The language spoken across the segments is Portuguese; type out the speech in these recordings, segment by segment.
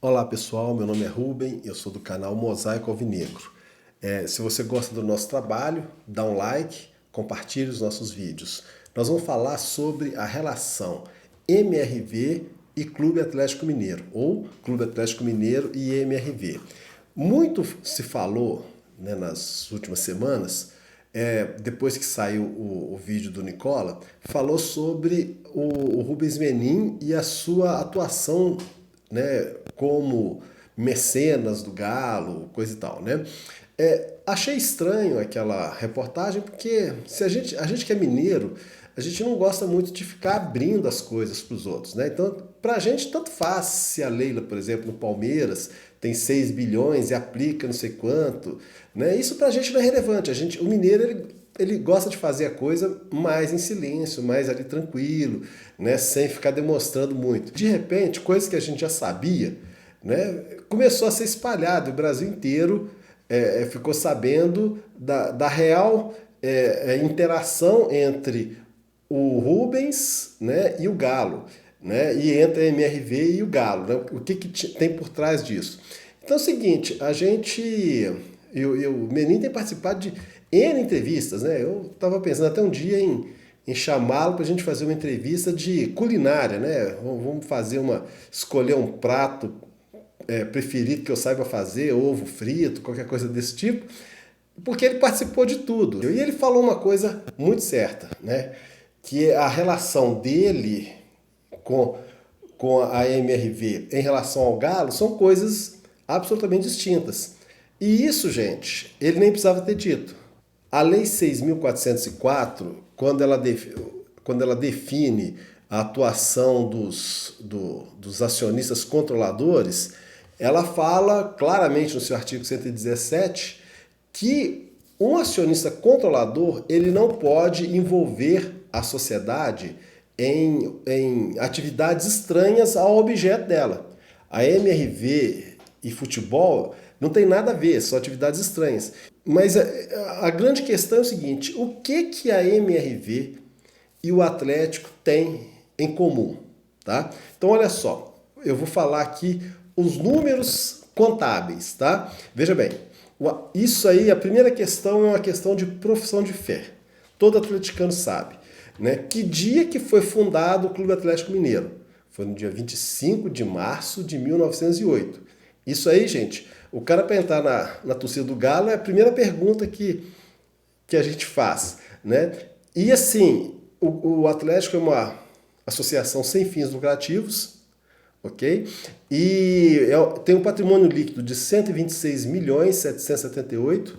Olá pessoal, meu nome é Ruben, eu sou do canal Mosaico Alvinegro. Se você gosta do nosso trabalho, dá um like, compartilhe os nossos vídeos. Nós vamos falar sobre a relação MRV e Clube Atlético Mineiro, ou Clube Atlético Mineiro e MRV. Muito se falou, né, nas últimas semanas, depois que saiu o vídeo do Nicola, falou sobre o Rubens Menin e a sua atuação, né, como mecenas do Galo, coisa e tal, né? Achei estranho aquela reportagem porque se a gente que é mineiro, a gente não gosta muito de ficar abrindo as coisas para os outros, né? Então, pra gente tanto faz se a Leila, por exemplo, no Palmeiras tem 6 bilhões e aplica não sei quanto, né? Isso pra gente não é relevante. O mineiro, ele gosta de fazer a coisa mais em silêncio, mais ali tranquilo, né? Sem ficar demonstrando muito. De repente, coisas que a gente já sabia, né, começou a ser espalhado. O Brasil inteiro ficou sabendo da real interação entre o Rubens, né, e o Galo, né, e entre a MRV e o Galo, né, o que tem por trás disso. Então é o seguinte, o Menin tem participado de N entrevistas, né? Eu estava pensando até um dia em chamá-lo para a gente fazer uma entrevista de culinária, né? Vamos escolher um prato preferido que eu saiba fazer, ovo frito, qualquer coisa desse tipo, porque ele participou de tudo. E ele falou uma coisa muito certa, né? Que a relação dele com, com a MRV em relação ao Galo são coisas absolutamente distintas. E isso, gente, ele nem precisava ter dito. A Lei 6.404, quando ela define a atuação dos acionistas controladores, ela fala claramente no seu artigo 117 que um acionista controlador ele não pode envolver a sociedade em atividades estranhas ao objeto dela. A MRV e futebol não tem nada a ver, são atividades estranhas. Mas a grande questão é o seguinte, o que a MRV e o Atlético têm em comum? Tá? Então olha só, eu vou falar aqui os números contábeis, tá? Veja bem, isso aí, a primeira questão é uma questão de profissão de fé. Todo atleticano sabe, né? Que dia que foi fundado o Clube Atlético Mineiro? Foi no dia 25 de março de 1908. Isso aí, gente, o cara para entrar na torcida do Galo é a primeira pergunta que a gente faz, né? E assim, o Atlético é uma associação sem fins lucrativos, ok? E tem um patrimônio líquido de 126 milhões 778,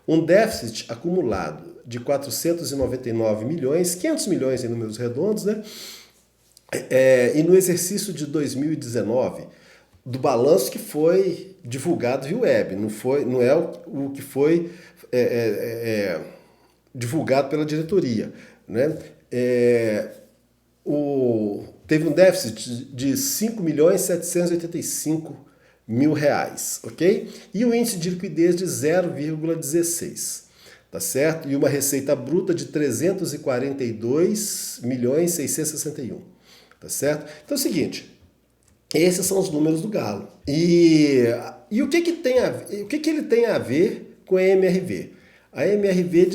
um déficit acumulado de 499 milhões, 500 milhões em números redondos, né? E no exercício de 2019, do balanço que foi divulgado via web, não é o que foi divulgado pela diretoria, né? Teve um déficit de 5 milhões 785 mil reais, ok? E o índice de liquidez de 0,16, tá certo? E uma receita bruta de 342 milhões 661, tá certo? Então é o seguinte, esses são os números do Galo. E o que ele tem a ver com a MRV? A MRV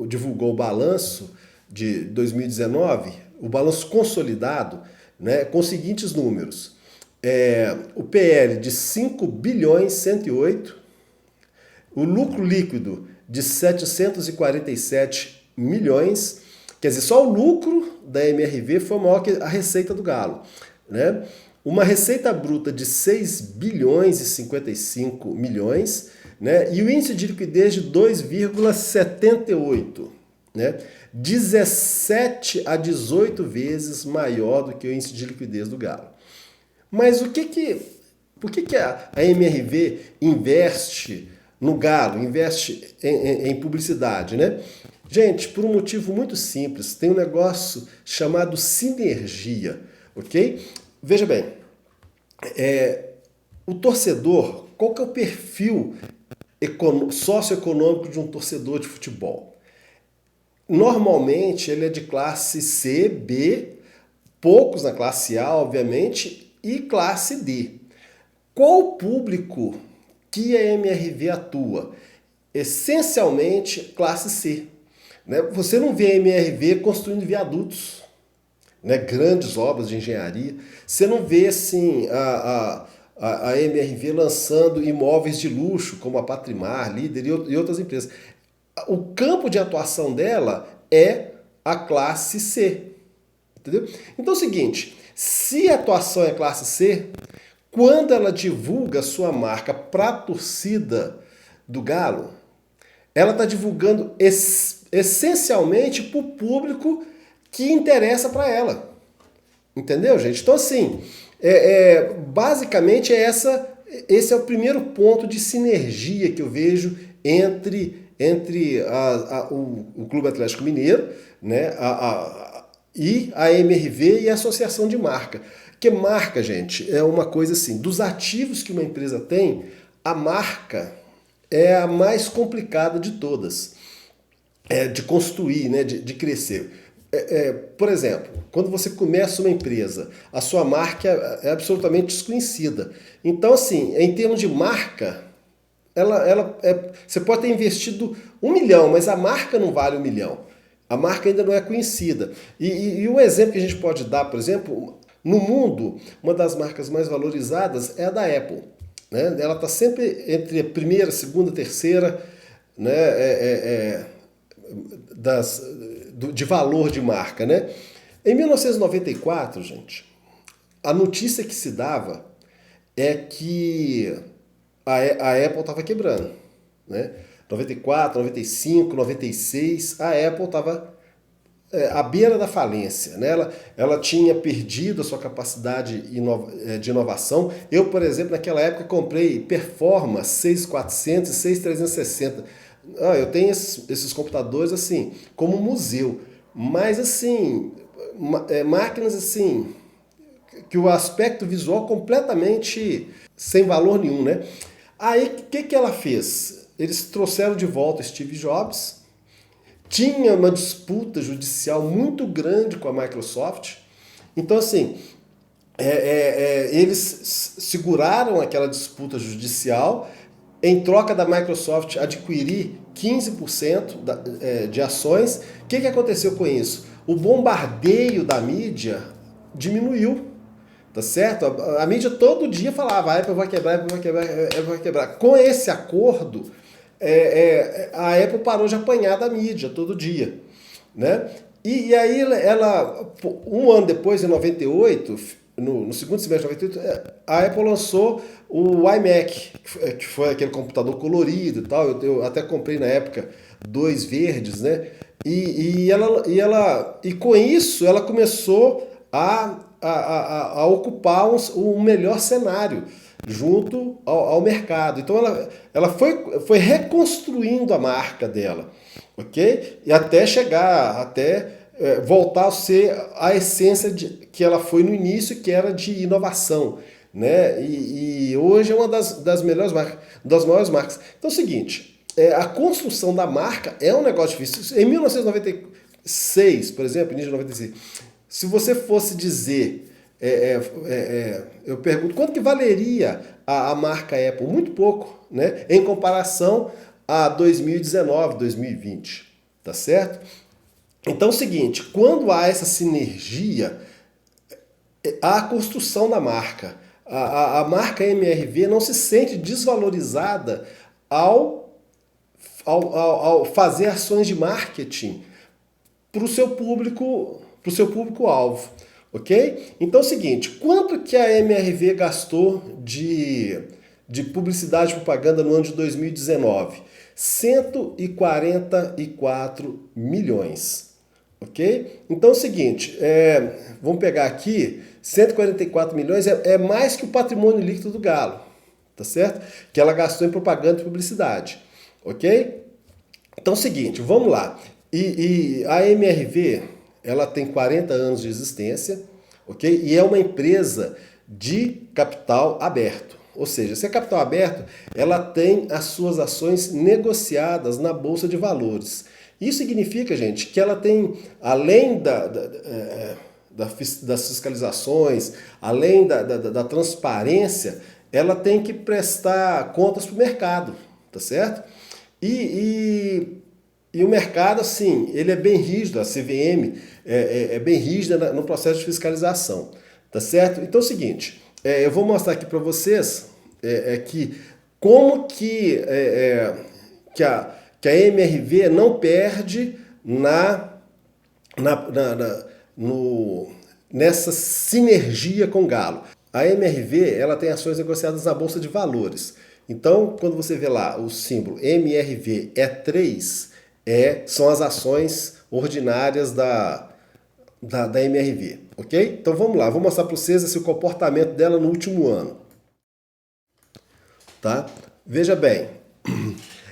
divulgou o balanço de 2019, o balanço consolidado, né, com os seguintes números. O PL de 5 bilhões 108, o lucro líquido de 747 milhões, quer dizer, só o lucro da MRV foi maior que a receita do Galo, né? Uma receita bruta de 6 bilhões e 55 milhões, né? E o índice de liquidez de 2,78, né? 17 a 18 vezes maior do que o índice de liquidez do Galo. Mas por que a MRV investe no Galo, investe em publicidade, né? Gente, por um motivo muito simples, tem um negócio chamado sinergia, ok? Veja bem, o torcedor, qual que é o perfil socioeconômico de um torcedor de futebol? Normalmente ele é de classe C, B, poucos na classe A, obviamente, e classe D. Qual o público que a MRV atua? Essencialmente classe C. Né? Você não vê a MRV construindo viadutos, né? Grandes obras de engenharia. Você não vê assim, a MRV lançando imóveis de luxo, como a Patrimar, Líder e outras empresas. O campo de atuação dela é a classe C. Entendeu? Então é o seguinte, se a atuação é classe C, quando ela divulga sua marca para a torcida do Galo, ela está divulgando essencialmente para o público que interessa para ela. Entendeu, gente? Então, assim, basicamente esse é o primeiro ponto de sinergia que eu vejo entre o Clube Atlético Mineiro, né, e a MRV e a Associação de Marca. Porque marca, gente, é uma coisa assim, dos ativos que uma empresa tem, a marca é a mais complicada de todas, de construir, né, de crescer. Por exemplo, quando você começa uma empresa, a sua marca é absolutamente desconhecida. Então, assim, em termos de marca, você pode ter investido 1 milhão, mas a marca não vale 1 milhão. A marca ainda não é conhecida. E um exemplo que a gente pode dar, por exemplo, no mundo, uma das marcas mais valorizadas é a da Apple. Né? Ela está sempre entre a primeira, segunda, terceira, né, de valor de marca. Né? Em 1994, gente, a notícia que se dava é que a Apple estava quebrando. Né? 94, 95, 96, a Apple estava à beira da falência. Né? Ela tinha perdido a sua capacidade de inovação. Eu, por exemplo, naquela época comprei Performance 6400 e 6360. Eu tenho esses computadores assim, como museu. Mas assim, máquinas assim, que o aspecto visual completamente sem valor nenhum. Né? Aí, o que ela fez? Eles trouxeram de volta Steve Jobs, tinha uma disputa judicial muito grande com a Microsoft, então assim, eles seguraram aquela disputa judicial, em troca da Microsoft adquirir 15% de ações. O que aconteceu com isso? O bombardeio da mídia diminuiu. Tá certo? A mídia todo dia falava, a Apple vai quebrar, a Apple vai quebrar, a Apple vai quebrar. Com esse acordo, a Apple parou de apanhar da mídia todo dia. Né? E aí ela, um ano depois, em 98, no segundo semestre de 98, a Apple lançou o iMac, que foi aquele computador colorido e tal. Eu até comprei na época 2 verdes, né? E com isso ela começou a ocupar um melhor cenário junto ao mercado. Então ela foi reconstruindo a marca dela, ok? E até chegar, voltar a ser a essência que ela foi no início, que era de inovação. Né? E hoje é uma das melhores marcas, das maiores marcas. Então é o seguinte, a construção da marca é um negócio difícil. Em 1996, por exemplo, início de 96, se você fosse dizer, eu pergunto, quanto que valeria a marca Apple? Muito pouco, né? Em comparação a 2019, 2020, tá certo? Então é o seguinte, quando há essa sinergia, há a construção da marca. A marca MRV não se sente desvalorizada ao fazer ações de marketing para o seu público-alvo, ok? Então é o seguinte, quanto que a MRV gastou de publicidade e propaganda no ano de 2019? 144 milhões, ok? Então é o seguinte, vamos pegar aqui, 144 milhões é mais que o patrimônio líquido do Galo, tá certo? Que ela gastou em propaganda e publicidade, ok? Então é o seguinte, vamos lá. E a MRV, ela tem 40 anos de existência, ok? E é uma empresa de capital aberto. Ou seja, se é capital aberto, ela tem as suas ações negociadas na Bolsa de Valores. Isso significa, gente, que ela tem, além das fiscalizações, além da transparência, ela tem que prestar contas para o mercado, tá certo? E o mercado, assim, ele é bem rígido, a CVM é bem rígida no processo de fiscalização, tá certo? Então é o seguinte, eu vou mostrar aqui para vocês que como que a MRV não perde nessa sinergia com o Galo. A MRV ela tem ações negociadas na Bolsa de Valores. Então, quando você vê lá o símbolo MRV-E3, são as ações ordinárias da MRV, ok? Então vamos lá, vou mostrar para vocês esse comportamento dela no último ano. Tá? Veja bem,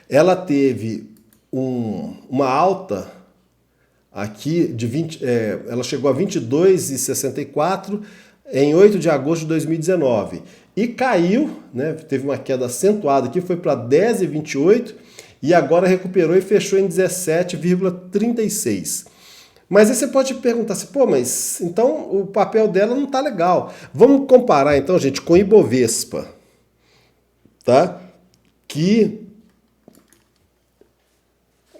ela teve uma alta aqui de 20, ela chegou a 22,64 em 8 de agosto de 2019 e caiu, né, teve uma queda acentuada aqui, foi para 10,28 e agora recuperou e fechou em 17,36. Mas aí você pode perguntar assim, pô, mas então o papel dela não tá legal. Vamos comparar então, gente, com o Ibovespa, tá? Que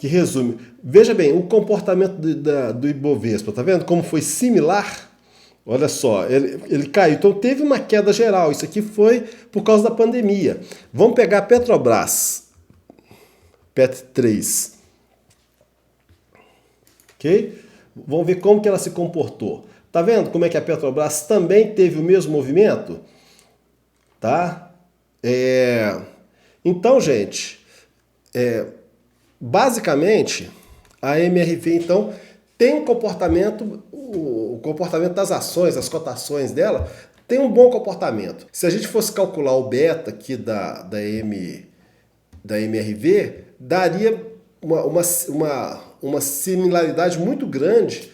resume. Veja bem, o comportamento do Ibovespa, tá vendo como foi similar? Olha só, ele caiu. Então teve uma queda geral. Isso aqui foi por causa da pandemia. Vamos pegar a Petrobras. PET3. Ok? Vamos ver como que ela se comportou. Tá vendo como é que a Petrobras também teve o mesmo movimento? Tá? Então, gente, basicamente, a MRV, então, tem um comportamento, o comportamento das ações, as cotações dela, tem um bom comportamento. Se a gente fosse calcular o beta aqui da MRV, daria uma similaridade muito grande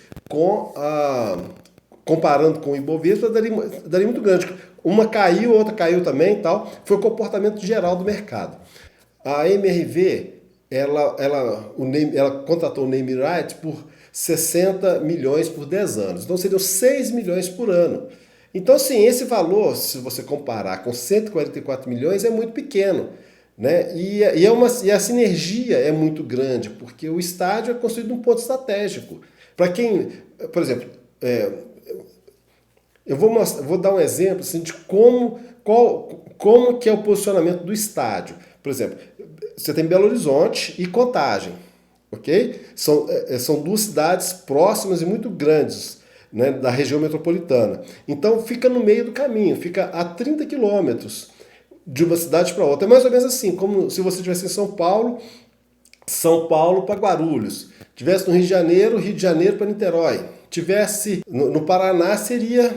comparando com o Ibovespa, daria muito grande. Uma caiu, outra caiu também e tal. Foi o comportamento geral do mercado. A MRV, ela contratou o name right por 60 milhões por 10 anos. Então seriam 6 milhões por ano. Então, assim, esse valor, se você comparar com 144 milhões, é muito pequeno. Né? E a sinergia é muito grande, porque o estádio é construído num ponto estratégico. Para quem, por exemplo, eu vou dar um exemplo assim, de como que é o posicionamento do estádio. Por exemplo, você tem Belo Horizonte e Contagem, ok? São duas cidades próximas e muito grandes, né, da região metropolitana. Então fica no meio do caminho, fica a 30 quilômetros de uma cidade para outra. É mais ou menos assim, como se você estivesse em São Paulo para Guarulhos. Tivesse no Rio de Janeiro para Niterói. Tivesse no Paraná, seria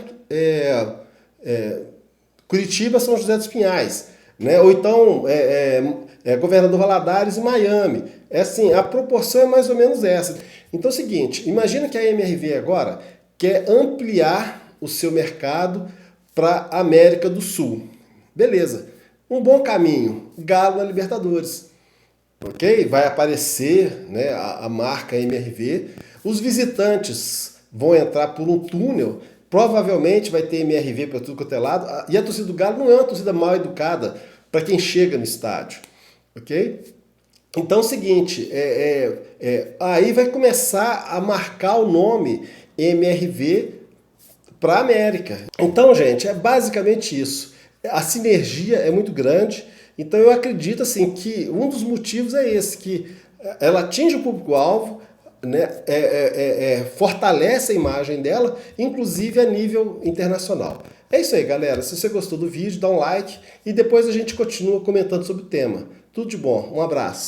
Curitiba, São José dos Pinhais. Né? Ou então Governador Valadares e Miami. Assim, a proporção é mais ou menos essa. Então é o seguinte, imagina que a MRV agora quer ampliar o seu mercado para a América do Sul. Beleza. Um bom caminho, Galo na Libertadores. Ok? Vai aparecer, né, a marca MRV. Os visitantes vão entrar por um túnel. Provavelmente vai ter MRV para tudo quanto é lado. E a torcida do Galo não é uma torcida mal educada para quem chega no estádio. Ok? Então é o seguinte, aí vai começar a marcar o nome MRV para a América. Então, gente, é basicamente isso. A sinergia é muito grande, então eu acredito assim que um dos motivos é esse, que ela atinge o público-alvo, né, fortalece a imagem dela, inclusive a nível internacional. É isso aí, galera. Se você gostou do vídeo, dá um like e depois a gente continua comentando sobre o tema. Tudo de bom. Um abraço.